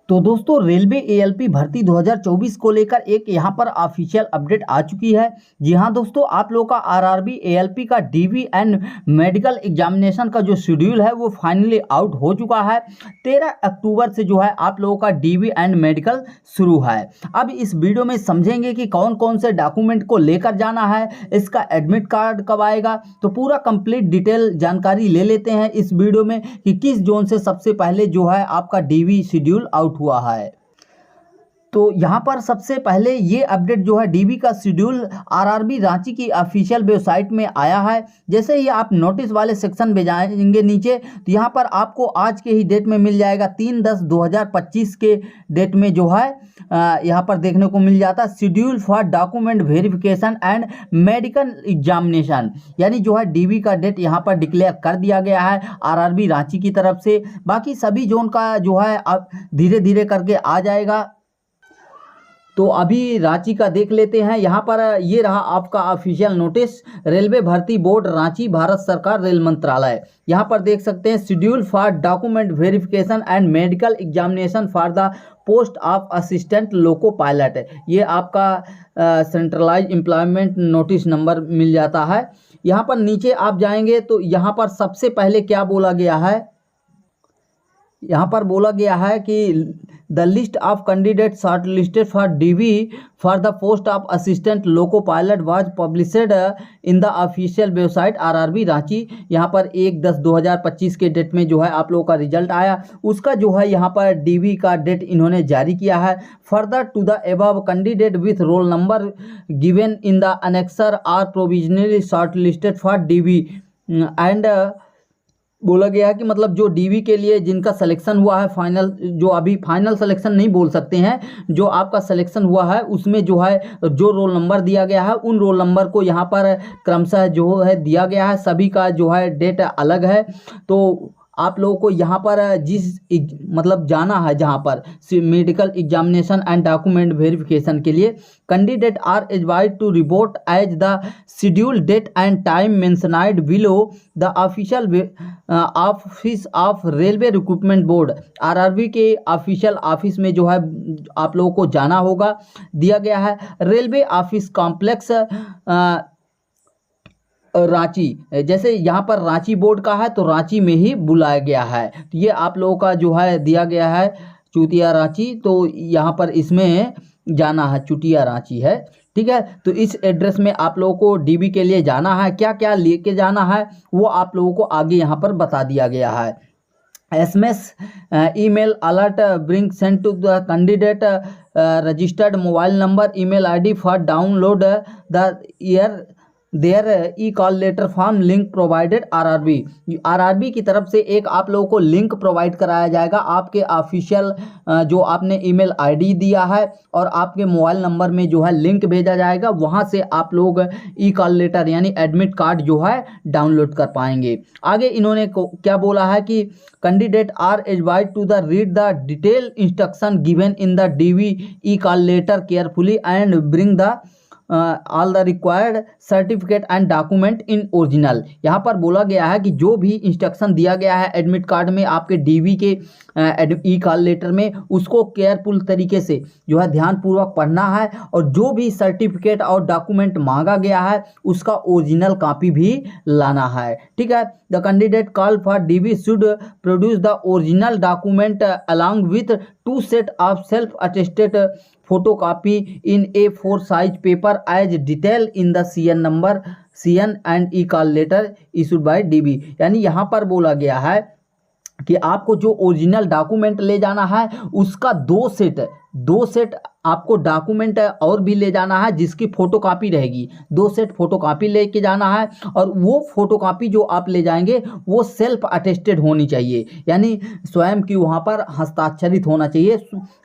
तो दोस्तों railway ALP भर्ती 2024 को लेकर एक यहाँ पर ऑफिशियल अपडेट आ चुकी है। जी हाँ दोस्तों, आप लोगों का आरआरबी एएलपी का डीवी एंड मेडिकल एग्जामिनेशन का जो शेड्यूल है वो फाइनली आउट हो चुका है। 13 अक्टूबर से जो है आप लोगों का डीवी एंड मेडिकल शुरू है। अब इस वीडियो में समझेंगे कि कौन कौन से डॉक्यूमेंट को लेकर जाना है, इसका एडमिट कार्ड कब आएगा, तो पूरा कंप्लीट डिटेल जानकारी ले लेते हैं इस वीडियो में कि किस जोन से सबसे पहले जो है आपका डीवी शेड्यूल आउट हुआ है। तो यहाँ पर सबसे पहले ये अपडेट जो है डीवी का शेड्यूल आरआरबी रांची की ऑफिशियल वेबसाइट में आया है। जैसे ही आप नोटिस वाले सेक्शन में जाएंगे नीचे, तो यहाँ पर आपको आज के ही डेट में मिल जाएगा 3/10/2025 के डेट में जो है यहाँ पर देखने को मिल जाता है schedule for document verification and medical examination. यानी जो है डीवी का डेट यहाँ पर डिक्लेयर कर दिया गया है आरआरबी रांची की तरफ से। बाकी सभी जोन का जो है अब धीरे धीरे करके आ जाएगा। तो अभी रांची का देख लेते हैं। यहाँ पर ये रहा आपका ऑफिशियल नोटिस, रेलवे भर्ती बोर्ड रांची, भारत सरकार, रेल मंत्रालय। यहाँ पर देख सकते हैं schedule for document verification and medical examination for the post of assistant loco pilot. ये आपका सेंट्रलाइज एम्प्लॉयमेंट नोटिस नंबर मिल जाता है। यहाँ पर नीचे आप जाएंगे तो यहाँ पर सबसे पहले क्या बोला गया है, यहाँ पर बोला गया है कि the list of candidate short listed for DV for the post of assistant loco pilot was published in the official website RRB Ranchi. यहाँ पर 1/10/2025 के डेट में जो है आप लोगों का रिजल्ट आया, उसका जो है यहाँ पर डीवी का डेट इन्होंने जारी किया है। Further to the above candidate with roll number given in the annexure are provisionally short listed for DV and बोला गया है कि मतलब जो डीवी के लिए जिनका सिलेक्शन हुआ है फाइनल, जो अभी फाइनल सिलेक्शन नहीं बोल सकते हैं, जो आपका सिलेक्शन हुआ है उसमें जो है जो रोल नंबर दिया गया है उन रोल नंबर को यहाँ पर क्रमशः जो है दिया गया है। सभी का जो है डेट अलग है। तो आप लोगों को यहाँ पर जिस मतलब जाना है जहाँ पर medical examination and document verification के लिए, candidate are advised to report as the schedule date and time mentioned below the official office of railway recruitment board. RRB के ऑफिशियल ऑफिस में जो है आप लोगों को जाना होगा। दिया गया है रेलवे ऑफिस कॉम्प्लेक्स रांची। जैसे यहाँ पर रांची बोर्ड का है तो रांची में ही बुलाया गया है। तो ये आप लोगों का जो है दिया गया है चुटिया रांची, तो यहाँ पर इसमें जाना है, चुटिया रांची है, ठीक है। तो इस एड्रेस में आप लोगों को डीबी के लिए जाना है। क्या क्या लेके जाना है वो आप लोगों को आगे यहाँ पर बता दिया गया है। SMS email alert being sent to the candidate registered mobile number email ID for download the their e call letter from link provided RRB की तरफ से एक आप लोगों को लिंक प्रोवाइड कराया जाएगा आपके ऑफिशियल जो आपने ईमेल आईडी दिया है और आपके मोबाइल नंबर में जो है लिंक भेजा जाएगा। वहां से आप लोग ई कॉल लेटर यानी एडमिट कार्ड जो है डाउनलोड कर पाएंगे। आगे इन्होंने क्या बोला है कि candidate are advised to the read the detail instruction given in the DV e call letter carefully and bring the all the required certificate and document in original. यहाँ पर बोला गया है कि जो भी इंस्ट्रक्शन दिया गया है एडमिट कार्ड में, आपके डीवी के ई कॉल लेटर में, उसको केयरफुल तरीके से जो है ध्यानपूर्वक पढ़ना है और जो भी सर्टिफिकेट और डॉक्यूमेंट मांगा गया है उसका ओरिजिनल कॉपी भी लाना है, ठीक है। The candidate call for DV should produce the original document along with 2 set of self attested photocopy in A4 size paper as detail in the CN and e-call letter issued by DB। यानी यहाँ पर बोला गया है कि आपको जो original document ले जाना है उसका 2 सेट आपको डॉक्यूमेंट और भी ले जाना है जिसकी फोटोकॉपी रहेगी। 2 सेट फोटोकॉपी लेके जाना है और वो फोटोकॉपी जो आप ले जाएंगे वो सेल्फ अटेस्टेड होनी चाहिए, यानी स्वयं की वहाँ पर हस्ताक्षरित होना चाहिए,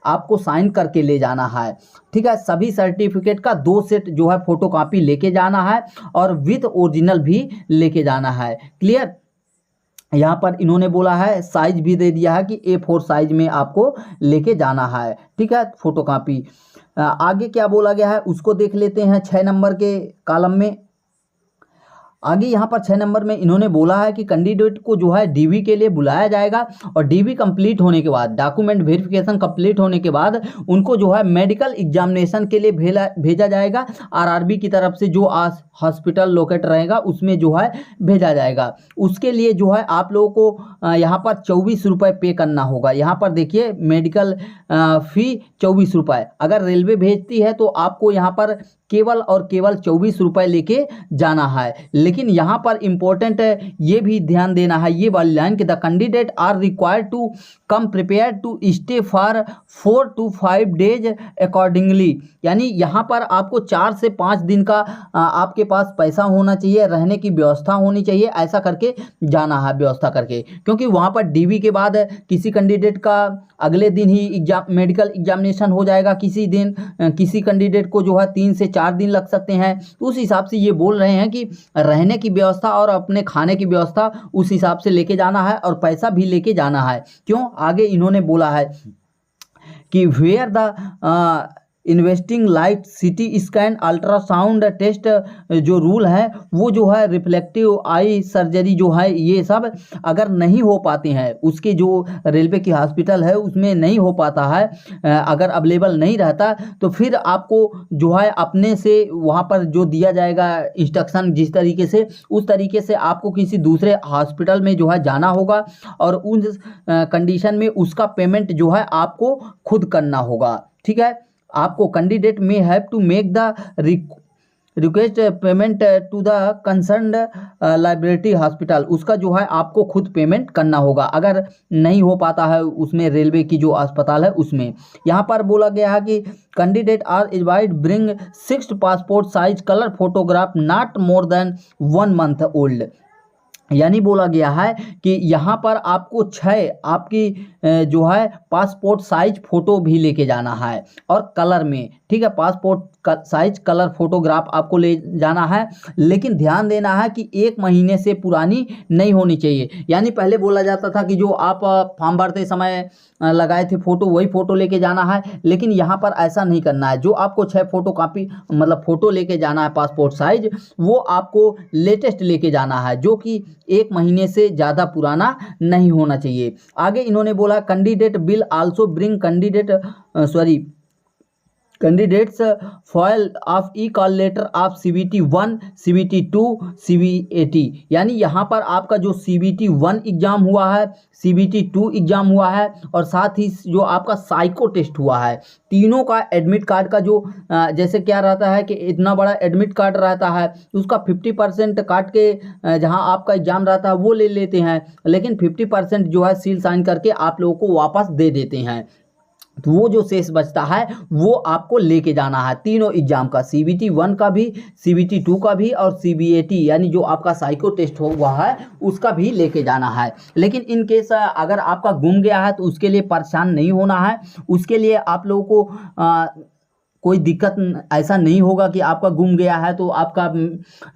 आपको साइन करके ले जाना है, ठीक है। सभी सर्टिफिकेट का 2 सेट जो है फोटोकॉपी लेके जाना है और विथ ओरिजिनल भी लेके जाना है, क्लियर। यहाँ पर इन्होंने बोला है साइज भी दे दिया है कि A4 साइज में आपको लेके जाना है, ठीक है, फोटोकॉपी। आगे क्या बोला गया है उसको देख लेते हैं 6 नंबर के कॉलम में। आगे यहाँ पर 6 नंबर में इन्होंने बोला है कि कैंडिडेट को जो है डीवी के लिए बुलाया जाएगा और डीवी कंप्लीट होने के बाद, डॉक्यूमेंट वेरिफिकेशन कंप्लीट होने के बाद उनको जो है मेडिकल एग्जामिनेशन के लिए भेजा जाएगा। आरआरबी की तरफ से जो हॉस्पिटल लोकेट रहेगा उसमें जो है भेजा जाएगा। उसके लिए जो है आप लोगों को यहाँ पर 24 रुपये पे करना होगा। यहाँ पर देखिए मेडिकल फ़ी 24 रुपये। अगर रेलवे भेजती है तो आपको यहाँ पर केवल और केवल 24 रुपये लेके जाना है। लेकिन यहाँ पर इम्पोर्टेंट है, ये भी ध्यान देना है, ये वाली लाइन कि the candidate are required to come prepare to stay for 4 to 5 days accordingly. यानी यहाँ पर आपको 4 से 5 दिन का आपके पास पैसा होना चाहिए, रहने की व्यवस्था होनी चाहिए, ऐसा करके जाना है व्यवस्था करके। क्योंकि वहाँ पर डीवी के बाद किसी कैंडिडेट का अगले दिन ही मेडिकल एग्जामिनेशन हो जाएगा, किसी कैंडिडेट को जो है 3 से 4 दिन लग सकते हैं। तो उस हिसाब से ये बोल रहे हैं कि रहने की व्यवस्था और अपने खाने की व्यवस्था उस हिसाब से लेके जाना है और पैसा भी लेके जाना है। क्यों, आगे इन्होंने बोला है कि where the investing light city scan ultrasound test जो रूल है वो जो है रिफ्लेक्टिव आई सर्जरी जो है ये सब अगर नहीं हो पाते हैं, उसके जो रेलवे की हॉस्पिटल है उसमें नहीं हो पाता है, अगर अवेलेबल नहीं रहता तो फिर आपको जो है अपने से वहाँ पर जो दिया जाएगा इंस्ट्रक्शन जिस तरीके से, उस तरीके से आपको किसी दूसरे हॉस्पिटल में जो है जाना होगा और उस कंडीशन में उसका पेमेंट जो है आपको खुद करना होगा। ठीक है, आपको कैंडिडेट में have to make the request payment to the concerned library hospital, उसका जो है आपको खुद पेमेंट करना होगा अगर नहीं हो पाता है उसमें रेलवे की जो अस्पताल है उसमें। यहाँ पर बोला गया है कि candidate are advised bring 6 passport size colour photograph not more than 1 month old. यानी बोला गया है कि यहाँ पर आपको 6 आपकी जो है पासपोर्ट साइज फ़ोटो भी लेके जाना है और कलर में। ठीक है, पासपोर्ट साइज कलर फोटोग्राफ आपको ले जाना है, लेकिन ध्यान देना है कि 1 महीने से पुरानी नहीं होनी चाहिए। यानी पहले बोला जाता था कि जो आप फॉर्म भरते समय लगाए थे फ़ोटो वही फ़ोटो लेके जाना है, लेकिन यहाँ पर ऐसा नहीं करना है। जो आपको 6 फोटो कापी मतलब फ़ोटो लेके जाना है पासपोर्ट साइज, वो आपको लेटेस्ट लेके जाना है जो कि 1 महीने से ज़्यादा पुराना नहीं होना चाहिए। आगे इन्होंने बोला candidate will also bring candidates foil of e call letter of CBT 1, CBT 2, CBAT। यानी यहाँ पर आपका जो CBT 1 एग्ज़ाम हुआ है, CBT 2 एग्ज़ाम हुआ है और साथ ही जो आपका साइको टेस्ट हुआ है, तीनों का एडमिट कार्ड का जो जैसे क्या रहता है कि इतना बड़ा एडमिट कार्ड रहता है उसका 50% काट के जहाँ आपका एग्ज़ाम रहता है वो ले लेते हैं, लेकिन 50% जो है सील साइन करके आप लोगों को वापस दे देते हैं। तो वो जो शेष बचता है वो आपको लेके जाना है तीनों एग्जाम का, CBT 1 का भी, CBT 2 का भी और CBAT यानी जो आपका साइको टेस्ट हुआ है उसका भी लेके जाना है। लेकिन इन केस अगर आपका गुम गया है तो उसके लिए परेशान नहीं होना है। उसके लिए आप लोगों को कोई दिक्कत ऐसा नहीं होगा कि आपका गुम गया है तो आपका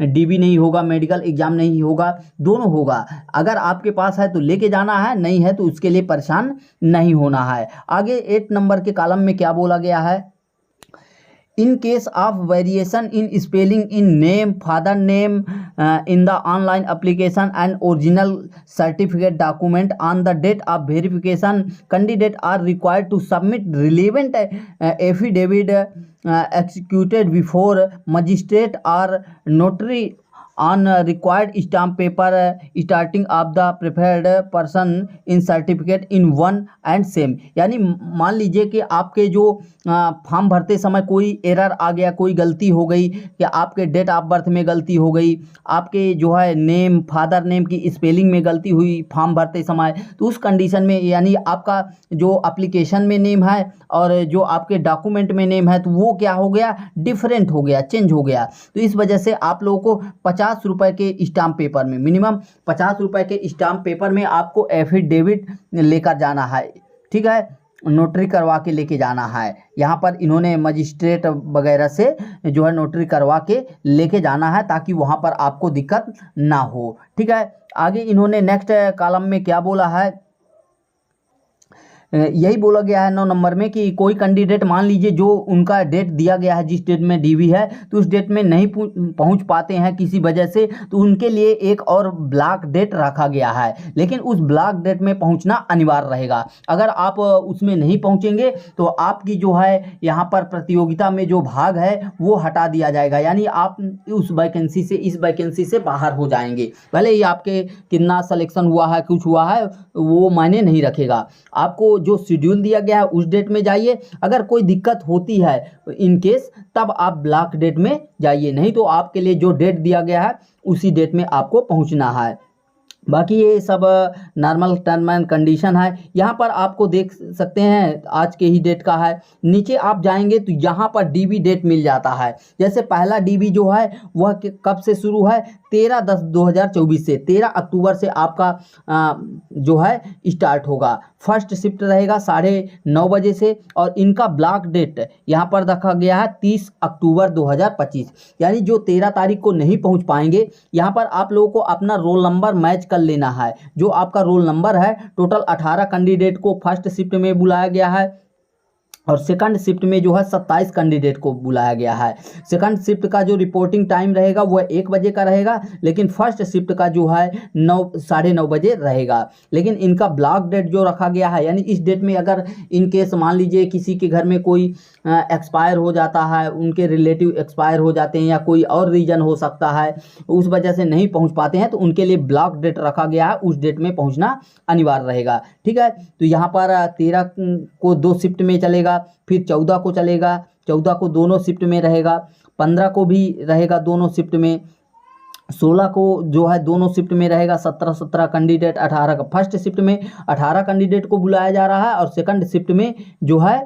डीबी नहीं होगा, मेडिकल एग्जाम नहीं होगा, दोनों होगा। अगर आपके पास है तो लेके जाना है, नहीं है तो उसके लिए परेशान नहीं होना है। आगे 8 नंबर के कॉलम में क्या बोला गया है, in case of variation in spelling in name, father name in the online application and original certificate document on the date of verification, candidate are required to submit relevant affidavit executed before magistrate or notary on required stamp paper starting of the preferred person in certificate in one and same। यानी मान लीजिए कि आपके जो form भरते समय कोई error आ गया, कोई गलती हो गई कि आपके डेट ऑफ बर्थ में गलती हो गई, आपके जो है नेम, फादर नेम की स्पेलिंग में गलती हुई फॉर्म भरते समय, तो उस कंडीशन में यानी आपका जो एप्लीकेशन में नेम है और जो आपके डॉक्यूमेंट में नेम है तो वो क्या हो गया, डिफरेंट हो गया, चेंज हो गया। तो इस वजह से आप लोगों को 50 रुपये के स्टाम्प पेपर में, मिनिमम 50 रुपये के स्टाम्प पेपर में आपको एफिडेविट लेकर जाना है। ठीक है, नोटरी करवा के लेके जाना है। यहाँ पर इन्होंने मजिस्ट्रेट वगैरह से जो है नोटरी करवा के लेके जाना है ताकि वहाँ पर आपको दिक्कत ना हो। ठीक है, आगे इन्होंने नेक्स्ट कॉलम में क्या बोला है, यही बोला गया है 9 नंबर में कि कोई कैंडिडेट मान लीजिए जो उनका डेट दिया गया है, जिस डेट में डीवी है तो उस डेट में नहीं पहुंच पाते हैं किसी वजह से, तो उनके लिए एक और ब्लॉक डेट रखा गया है, लेकिन उस ब्लॉक डेट में पहुंचना अनिवार्य रहेगा। अगर आप उसमें नहीं पहुंचेंगे तो आपकी जो है यहाँ पर प्रतियोगिता में जो भाग है वो हटा दिया जाएगा, यानी आप उस वैकेंसी से, इस वैकेंसी से बाहर हो जाएंगे। भले ही आपके कितना सिलेक्शन हुआ है, कुछ हुआ है, वो मायने नहीं रखेगा। आपको जो शेड्यूल दिया गया है उस डेट में जाइए। अगर कोई दिक्कत होती है इन केस, तब आप ब्लॉक डेट में जाइए, नहीं तो आपके लिए जो डेट दिया गया है उसी डेट में आपको पहुंचना है। बाकी ये सब नॉर्मल टर्म एंड कंडीशन है। यहाँ पर आपको देख सकते हैं आज के ही डेट का है। नीचे आप जाएंगे तो यहाँ पर डीबी डेट मिल जाता है। जैसे पहला डीबी जो है वह कब से शुरू है, 13/10/2024 से, 13 अक्टूबर से आपका जो है स्टार्ट होगा। फर्स्ट शिफ्ट रहेगा 9:30 बजे से, और इनका ब्लॉक डेट यहाँ पर रखा गया है 30 अक्टूबर 2025। यानी जो 13 तारीख को नहीं पहुँच पाएंगे, यहाँ पर आप लोगों को अपना रोल नंबर मैच कर लेना है। जो आपका रोल नंबर है, टोटल 18 कैंडिडेट को फर्स्ट शिफ्ट में बुलाया गया है, और सेकंड शिफ्ट में जो है 27 कैंडिडेट को बुलाया गया है। सेकंड शिफ्ट का जो रिपोर्टिंग टाइम रहेगा वह 1 बजे का रहेगा, लेकिन फर्स्ट शिफ्ट का जो है 9:30 बजे रहेगा। लेकिन इनका ब्लॉक डेट जो रखा गया है, यानी इस डेट में अगर इन केस मान लीजिए किसी के घर में कोई एक्सपायर हो जाता है, उनके रिलेटिव एक्सपायर हो जाते हैं, या कोई और रीज़न हो सकता है, उस वजह से नहीं पहुँच पाते हैं, तो उनके लिए ब्लॉक डेट रखा गया है, उस डेट में पहुँचना अनिवार्य रहेगा। ठीक है, तो यहाँ पर 13 को 2 शिफ्ट में चलेगा, फिर 14 को चलेगा, 14 को दोनों शिफ्ट में रहेगा, 15 को भी रहेगा दोनों शिफ्ट में, 16 को जो है दोनों शिफ्ट में रहेगा। 17 कैंडिडेट, 18 का फर्स्ट शिफ्ट में 18 कैंडिडेट को बुलाया जा रहा है, और सेकंड शिफ्ट में जो है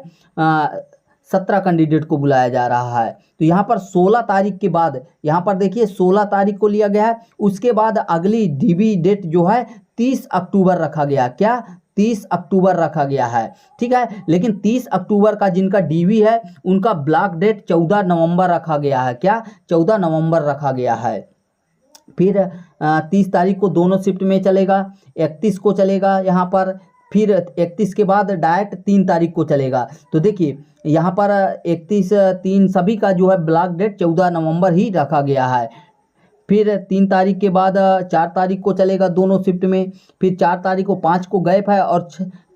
17 कैंडिडेट को बुलाया जा रहा है। तो यहाँ पर 16 तारीख के बाद, यहाँ पर देखिए 16 तारीख को लिया गया है, उसके बाद अगली डीबी डेट जो है 30 अक्टूबर रखा गया। क्या, 30 अक्टूबर रखा गया है। ठीक है, लेकिन 30 अक्टूबर का जिनका डीवी है उनका ब्लॉक डेट 14 नवंबर रखा गया है। क्या, 14 नवंबर रखा गया है। फिर 30 तारीख को दोनों शिफ्ट में चलेगा, 31 को चलेगा यहाँ पर, फिर 31 के बाद डायरेक्ट 3 तारीख को चलेगा। तो देखिए यहाँ पर 31/3 सभी का जो है ब्लॉक डेट 14 नवंबर ही रखा गया है। फिर 3 तारीख के बाद 4 तारीख को चलेगा दोनों शिफ्ट में, फिर 4 तारीख को 5 को गैप है, और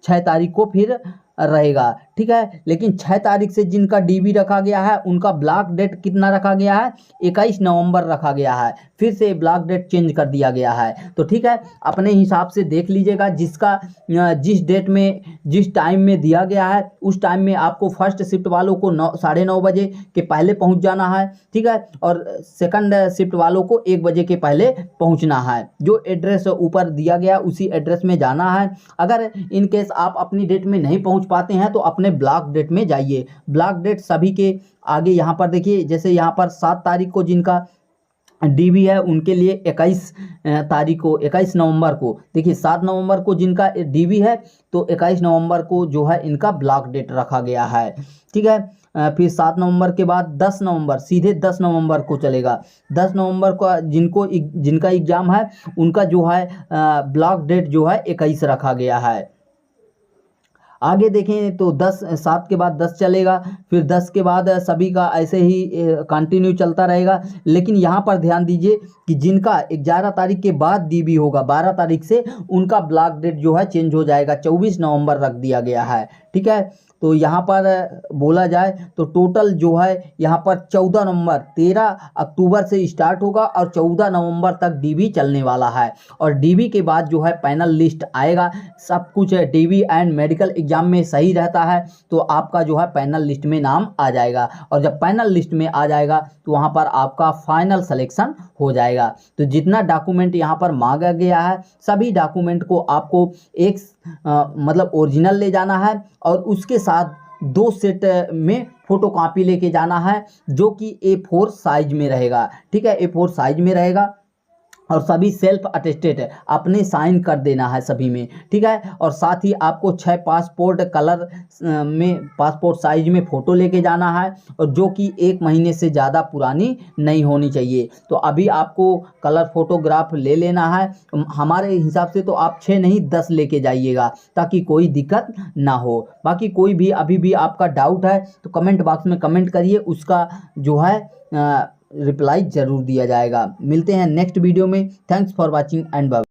6 तारीख को फिर रहेगा। ठीक है, लेकिन 6 तारीख से जिनका डीबी रखा गया है उनका ब्लॉक डेट कितना रखा गया है, 21 नवंबर रखा गया है। फिर से ब्लॉक डेट चेंज कर दिया गया है। तो ठीक है, अपने हिसाब से देख लीजिएगा, जिसका जिस डेट में, जिस टाइम में दिया गया है उस टाइम में आपको फर्स्ट शिफ्ट वालों को 9:30 बजे के पहले पहुंच जाना है। ठीक है, और सेकंड शिफ्ट वालों को 1 बजे के पहले पहुंचना है। जो एड्रेस ऊपर दिया गया उसी एड्रेस में जाना है। अगर इन केस आप अपनी डेट में नहीं पहुंच पाते हैं तो अपने ब्लॉक डेट में जाइए। ब्लॉक डेट सभी के आगे यहाँ पर देखिए, जैसे यहाँ पर 7 तारीख को जिनका डीबी है उनके लिए 21 तारीख को, 21 नवंबर को, देखिए 7 नवंबर को जिनका डीबी है तो 21 नवंबर को जो है इनका ब्लॉक डेट रखा गया है। ठीक है, फिर 7 नवंबर के बाद 10 नवंबर, सीधे 10 नवंबर को चलेगा। 10 नवंबर को जिनका एग्ज़ाम है उनका जो है ब्लॉक डेट जो है 21 रखा गया है। आगे देखें तो 7 के बाद 10 चलेगा, फिर 10 के बाद सभी का ऐसे ही कंटिन्यू चलता रहेगा। लेकिन यहाँ पर ध्यान दीजिए कि जिनका 11 तारीख के बाद डीबी होगा, 12 तारीख से उनका ब्लॉक डेट जो है चेंज हो जाएगा, 24 नवंबर रख दिया गया है। ठीक है, तो यहाँ पर बोला जाए तो टोटल जो है यहाँ पर 14 नवंबर, 13 अक्टूबर से स्टार्ट होगा और 14 नवंबर तक डीबी चलने वाला है। और डीबी के बाद जो है पैनल लिस्ट आएगा। सब कुछ डीबी एंड मेडिकल एग्जाम में सही रहता है तो आपका जो है पैनल लिस्ट में नाम आ जाएगा, और जब पैनल लिस्ट में आ जाएगा तो वहाँ पर आपका फाइनल सिलेक्शन हो जाएगा। तो जितना डॉक्यूमेंट यहाँ पर मांगा गया है सभी डॉक्यूमेंट को आपको एक मतलब ओरिजिनल ले जाना है, और उसके साथ 2 सेट में फोटोकॉपी लेके जाना है जो कि A4 साइज में रहेगा। ठीक है, A4 साइज में रहेगा। और सभी सेल्फ अटेस्टेड है, आपने साइन कर देना है सभी में, ठीक है। और साथ ही आपको 6 पासपोर्ट कलर में पासपोर्ट साइज में फ़ोटो लेके जाना है, और जो कि 1 महीने से ज़्यादा पुरानी नहीं होनी चाहिए। तो अभी आपको कलर फोटोग्राफ ले लेना है। हमारे हिसाब से तो आप 6 नहीं 10 लेके जाइएगा, ताकि कोई दिक्कत ना हो। बाकी कोई भी अभी भी आपका डाउट है तो कमेंट बॉक्स में कमेंट करिए, उसका जो है रिप्लाई ज़रूर दिया जाएगा। मिलते हैं नेक्स्ट वीडियो में। Thanks for watching and bye.